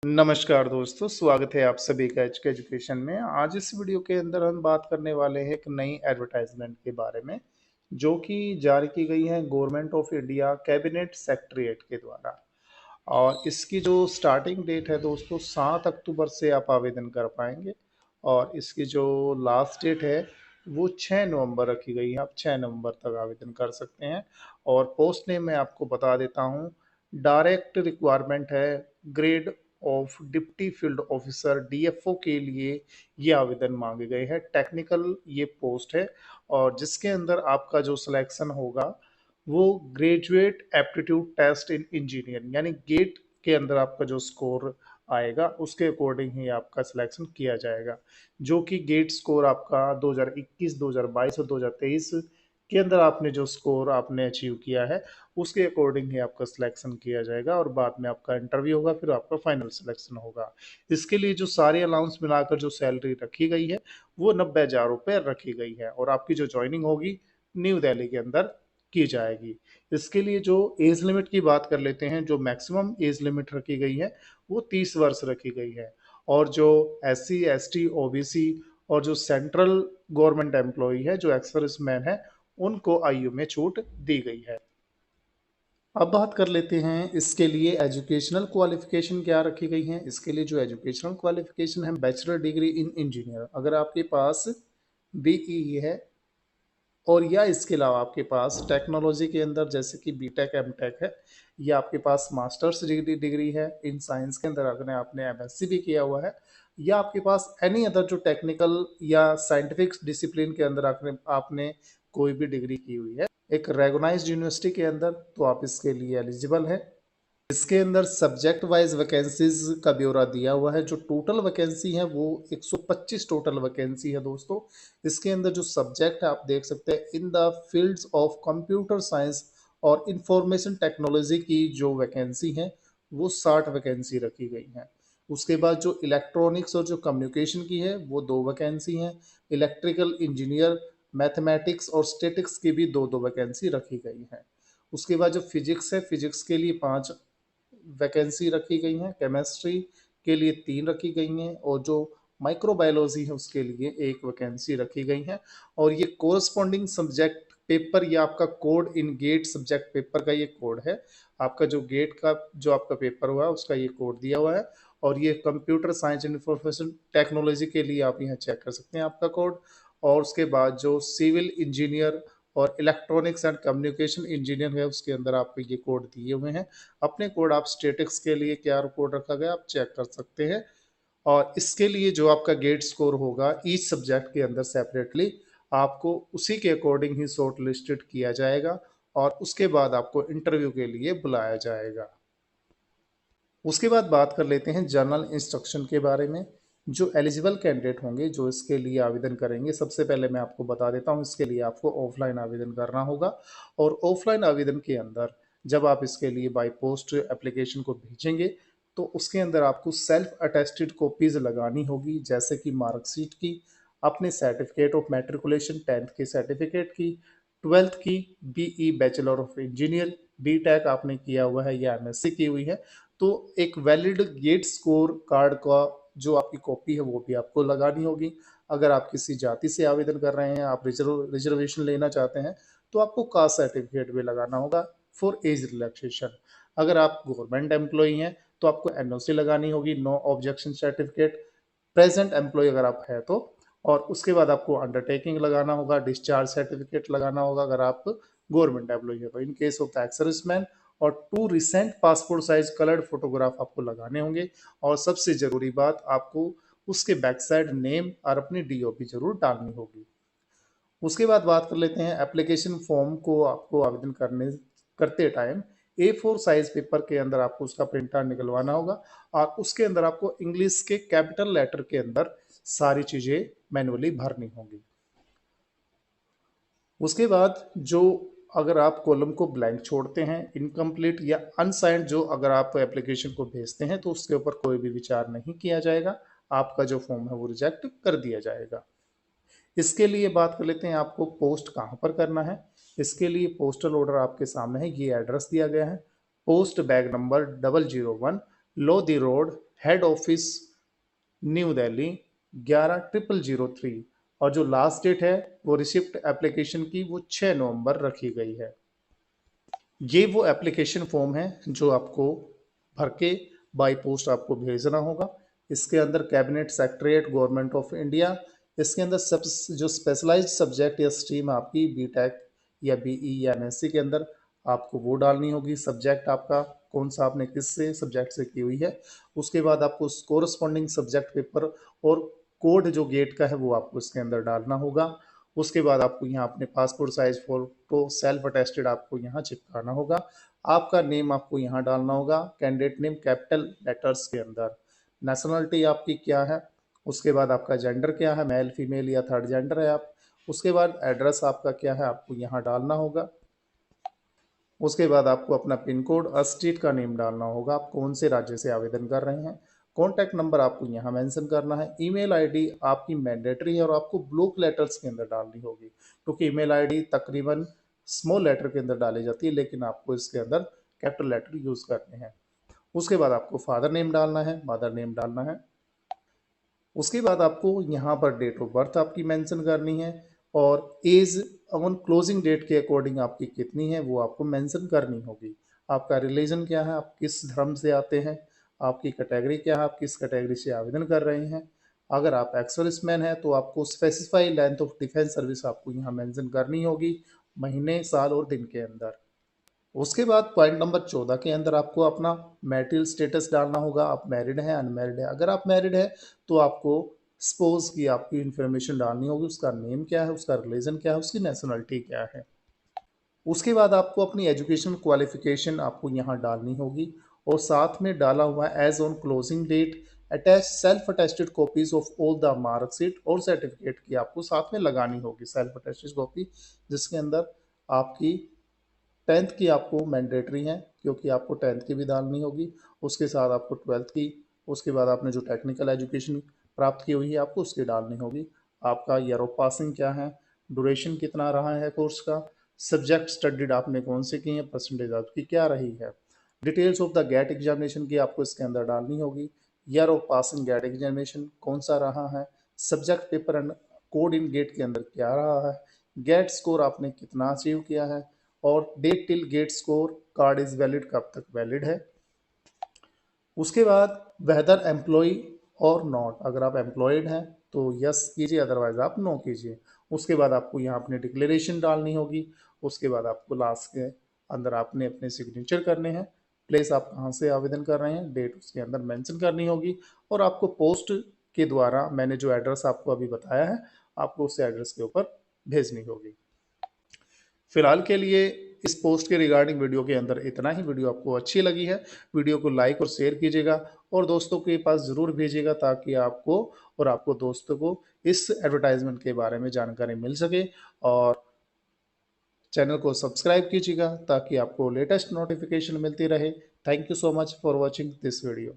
नमस्कार दोस्तों, स्वागत है आप सभी का एचके एजुकेशन में। आज इस वीडियो के अंदर हम बात करने वाले हैं एक नई एडवर्टाइजमेंट के बारे में, जो कि जारी की गई है government of India cabinet secretariat के द्वारा। और इसकी जो स्टार्टिंग डेट है दोस्तों 7 अक्टूबर से आप आवेदन कर पाएंगे। और इसकी जो लास्ट डेट है वो 6 नवंबर रखी गई है। आप 6 नवंबर तक आवेदन कर सकते हैं। और पोस्ट नेम मैं आपको बता देता हूँ। डायरेक्ट रिक्वायरमेंट है grade of deputy field officer DFO के लिए ये आवेदन मांगे गए हैं। टेक्निकल ये पोस्ट है। और जिसके अंदर आपका जो सिलेक्शन होगा वो graduate aptitude test in engineering यानी गेट के अंदर आपका जो स्कोर आएगा उसके अकॉर्डिंग ही आपका सिलेक्शन किया जाएगा। जो कि गेट स्कोर आपका 2021, 2022 और 2023 के अंदर आपने जो स्कोर आपने अचीव किया है उसके अकॉर्डिंग ही आपका सिलेक्शन किया जाएगा। और बाद में आपका इंटरव्यू होगा, फिर आपका फाइनल सिलेक्शन होगा। इसके लिए जो सारी अलाउंस मिलाकर जो सैलरी रखी गई है वो 90,000 रुपये रखी गई है। और आपकी जो ज्वाइनिंग होगी न्यू दिल्ली के अंदर की जाएगी। इसके लिए जो एज लिमिट की बात कर लेते हैं, जो मैक्सिमम एज लिमिट रखी गई है वो 30 वर्ष रखी गई है। और जो SC ST OBC और जो सेंट्रल गवर्नमेंट एम्प्लॉय है, जो एक्स मैन है, उनको आयु में छूट दी गई है। अब बात कर लेते हैं इसके लिए एजुकेशनल क्वालिफिकेशन क्या रखी गई है। इसके लिए जो एजुकेशनल क्वालिफिकेशन है बैचलर डिग्री इन इंजीनियर, अगर आपके पास BE है और या इसके अलावा आपके पास टेक्नोलॉजी के अंदर जैसे कि बीटेक एमटेक है, या आपके पास मास्टर्स डिग्री है इन साइंस के अंदर, अगर आपने MSc भी किया हुआ है, या आपके पास एनी अदर जो टेक्निकल या साइंटिफिक डिसिप्लिन के अंदर आपने आपने कोई भी डिग्री की हुई है एक रेगोनाइज्ड यूनिवर्सिटी के अंदर, तो आप इसके लिए एलिजिबल है। इसके अंदर सब्जेक्ट वाइज वैकेंसीज का ब्यौरा दिया हुआ है। जो टोटल वैकेंसी है वो 125 टोटल वैकेंसी है दोस्तों। इसके अंदर जो सब्जेक्ट है आप देख सकते हैं, in the fields of computer science और इंफॉर्मेशन टेक्नोलॉजी की जो वैकेंसी है वो 60 वैकेंसी रखी गई है। उसके बाद जो इलेक्ट्रॉनिक्स और जो कम्युनिकेशन की है वो 2 वैकेंसी हैं। इलेक्ट्रिकल इंजीनियर, मैथमेटिक्स और स्टेटिक्स की भी 2-2 वैकेंसी रखी गई है। उसके बाद जो फिजिक्स है, फिजिक्स के लिए 5 वैकेंसी रखी गई हैं। केमिस्ट्री के लिए 3 रखी गई हैं। और जो माइक्रोबायोलॉजी है उसके लिए 1 वैकेंसी रखी गई है। और ये कोरस्पॉन्डिंग सब्जेक्ट पेपर, या आपका code in gate subject paper का ये कोड है। आपका जो गेट का जो आपका पेपर हुआ है उसका ये कोड दिया हुआ है। और ये computer science and information technology के लिए आप यहाँ चेक कर सकते हैं आपका कोड। और उसके बाद जो सिविल इंजीनियर और इलेक्ट्रॉनिक्स एंड कम्युनिकेशन इंजीनियर है उसके अंदर आपको ये कोड दिए हुए हैं। अपने कोड आप स्टेटिक्स के लिए क्या कोड रखा गया आप चेक कर सकते हैं। और इसके लिए जो आपका गेट स्कोर होगा ईच सब्जेक्ट के अंदर सेपरेटली आपको उसी के अकॉर्डिंग ही शॉर्ट लिस्टेड किया जाएगा। और उसके बाद आपको इंटरव्यू के लिए बुलाया जाएगा। उसके बाद बात कर लेते हैं जनरल इंस्ट्रक्शन के बारे में। जो एलिजिबल कैंडिडेट होंगे जो इसके लिए आवेदन करेंगे, सबसे पहले मैं आपको बता देता हूं, इसके लिए आपको ऑफलाइन आवेदन करना होगा। और ऑफलाइन आवेदन के अंदर जब आप इसके लिए बाय पोस्ट एप्लीकेशन को भेजेंगे तो उसके अंदर आपको सेल्फ अटेस्टेड कॉपीज लगानी होगी, जैसे कि मार्कशीट की, अपने सर्टिफिकेट ऑफ मैट्रिकुलेशन 10th के सर्टिफिकेट की, 12th की, BE bachelor of engineer, BTech आपने किया हुआ है या MSc की हुई है, तो एक वैलिड गेट स्कोर कार्ड का जो आपकी कॉपी है वो भी आपको लगानी होगी। अगर आप किसी जाति से आवेदन कर रहे हैं, आप रिजर्वेशन लेना चाहते हैं, तो आपको कास्ट सर्टिफिकेट भी लगाना होगा फॉर एज रिलैक्सेशन। अगर आप गवर्नमेंट एम्प्लॉई हैं तो आपको NOC लगानी होगी, no objection certificate, present employ अगर आप है तो। और उसके बाद आपको अंडरटेकिंग लगाना होगा, डिस्चार्ज सर्टिफिकेट लगाना होगा अगर आप गवर्नमेंट एम्प्लॉय है तो। In case of ex serviceman, और 2 recent passport size coloured photograph आपको लगाने होंगे। और सबसे जरूरी बात, आपको उसके बैक साइड नेम और अपनी DOP जरूर डालनी होगी। उसके बाद बात कर लेते हैं एप्लीकेशन फॉर्म को आपको आवेदन करने करते टाइम A4 साइज पेपर के अंदर आपको उसका प्रिंट आउट निकलवाना होगा। और उसके अंदर आपको इंग्लिश के कैपिटल लेटर के अंदर सारी चीजें मैनुअली भरनी होंगी। उसके बाद जो अगर आप कॉलम को ब्लैंक छोड़ते हैं, इनकम्प्लीट या अनसाइंड जो अगर आप एप्लीकेशन को भेजते हैं तो उसके ऊपर कोई भी विचार नहीं किया जाएगा। आपका जो फॉर्म है वो रिजेक्ट कर दिया जाएगा। इसके लिए बात कर लेते हैं आपको पोस्ट कहाँ पर करना है। इसके लिए पोस्टल ऑर्डर आपके सामने है, ये एड्रेस दिया गया है। Post bag number 001 Lodhi road, head office new Delhi 11,003 और जो लास्ट डेट है वो रिसिप्ट एप्लीकेशन की वो 6 नवंबर रखी गई है। ये वो एप्लीकेशन फॉर्म है जो आपको भर के बाई पोस्ट आपको भेजना होगा। इसके अंदर cabinet secretariat government of India, इसके अंदर सब जो स्पेशलाइज्ड सब्जेक्ट या स्ट्रीम आपकी बीटेक या बीई या एमएससी के अंदर आपको वो डालनी होगी। सब्जेक्ट आपका कौन सा आपने किस से सब्जेक्ट से की हुई है। उसके बाद आपको कोरस्पॉन्डिंग सब्जेक्ट पेपर और कोड जो गेट का है वो आपको इसके अंदर डालना होगा। उसके बाद आपको यहाँ अपने passport size photo self attested आपको यहाँ चिपकाना होगा। आपका नेम आपको यहाँ डालना होगा, कैंडिडेट नेम कैपिटल लेटर्स के अंदर। नेशनलिटी आपकी क्या है, उसके बाद आपका जेंडर क्या है, मेल फीमेल या थर्ड जेंडर है आप। उसके बाद एड्रेस आपका क्या है आपको यहाँ डालना होगा। उसके बाद आपको अपना पिन कोड और स्टेट का नेम डालना होगा, आप कौन से राज्य से आवेदन कर रहे हैं। कॉन्टैक्ट नंबर आपको यहाँ मेंशन करना है। ईमेल आईडी आपकी मैंडेटरी है और आपको ब्लॉक लेटर्स के अंदर डालनी होगी, क्योंकि ईमेल आईडी तकरीबन स्मॉल लेटर के अंदर डाली जाती है, लेकिन आपको इसके अंदर कैपिटल लेटर यूज करने हैं। उसके बाद आपको फादर नेम डालना है, मदर नेम डालना है। उसके बाद आपको यहाँ पर डेट ऑफ बर्थ आपकी मेंशन करनी है और एज ऑन क्लोजिंग डेट के अकॉर्डिंग आपकी कितनी है वो आपको मेंशन करनी होगी। आपका रिलीजन क्या है, आप किस धर्म से आते हैं, आपकी कैटेगरी क्या है, आप किस कैटेगरी से आवेदन कर रहे हैं। अगर आप एक्स सर्विसमैन है तो आपको specify length of defence service आपको यहाँ मेंशन करनी होगी, महीने साल और दिन के अंदर। उसके बाद पॉइंट नंबर 14 के अंदर आपको अपना मैरिटल स्टेटस डालना होगा, आप मैरिड हैं अनमैरिड है। अगर आप मैरिड है तो आपको स्पोज की आपकी इंफॉर्मेशन डालनी होगी, उसका नेम क्या है, उसका रिलीजन क्या है, उसकी नेशनलिटी क्या है। उसके बाद आपको अपनी एजुकेशन क्वालिफिकेशन आपको यहाँ डालनी होगी और साथ में डाला हुआ age on closing date attach self attested copies of all the marksheet और सर्टिफिकेट की आपको साथ में लगानी होगी सेल्फ अटेस्टेड कॉपी, जिसके अंदर आपकी 10th की आपको मैंडेटरी है, क्योंकि आपको 10th की भी डालनी होगी। उसके साथ आपको 12th की, उसके बाद आपने जो टेक्निकल एजुकेशन प्राप्त की हुई है आपको उसकी डालनी होगी। आपका ईयर ऑफ पासिंग क्या है, ड्यूरेशन कितना रहा है कोर्स का, सब्जेक्ट स्टडीड आपने कौन से किए हैं, परसेंटेज आपकी क्या रही है। Details of the GATE examination की आपको इसके अंदर डालनी होगी। Year of passing GATE examination कौन सा रहा है, subject paper and code in GATE के अंदर क्या रहा है, गेट स्कोर आपने कितना अचीव किया है और date till GATE score card is valid कब तक वैलिड है। उसके बाद वेदर एम्प्लॉय और नॉट, अगर आप एम्प्लॉयड हैं तो यस कीजिए, अदरवाइज आप नो कीजिए। उसके बाद आपको यहाँ अपनी डिक्लेरेशन डालनी होगी। उसके बाद आपको लास्ट के अंदर आपने अपने सिग्नेचर करने हैं, प्लेस आप कहाँ से आवेदन कर रहे हैं, डेट उसके अंदर मेंशन करनी होगी और आपको पोस्ट के द्वारा मैंने जो एड्रेस आपको अभी बताया है आपको उस एड्रेस के ऊपर भेजनी होगी। फिलहाल के लिए इस पोस्ट के रिगार्डिंग वीडियो के अंदर इतना ही। वीडियो आपको अच्छी लगी है, वीडियो को लाइक और शेयर कीजिएगा और दोस्तों के पास ज़रूर भेजिएगा, ताकि आपको और आपको दोस्तों को इस एडवर्टाइजमेंट के बारे में जानकारी मिल सके। और चैनल को सब्सक्राइब कीजिएगा ताकि आपको लेटेस्ट नोटिफिकेशन मिलती रहे। Thank you so much for watching this video.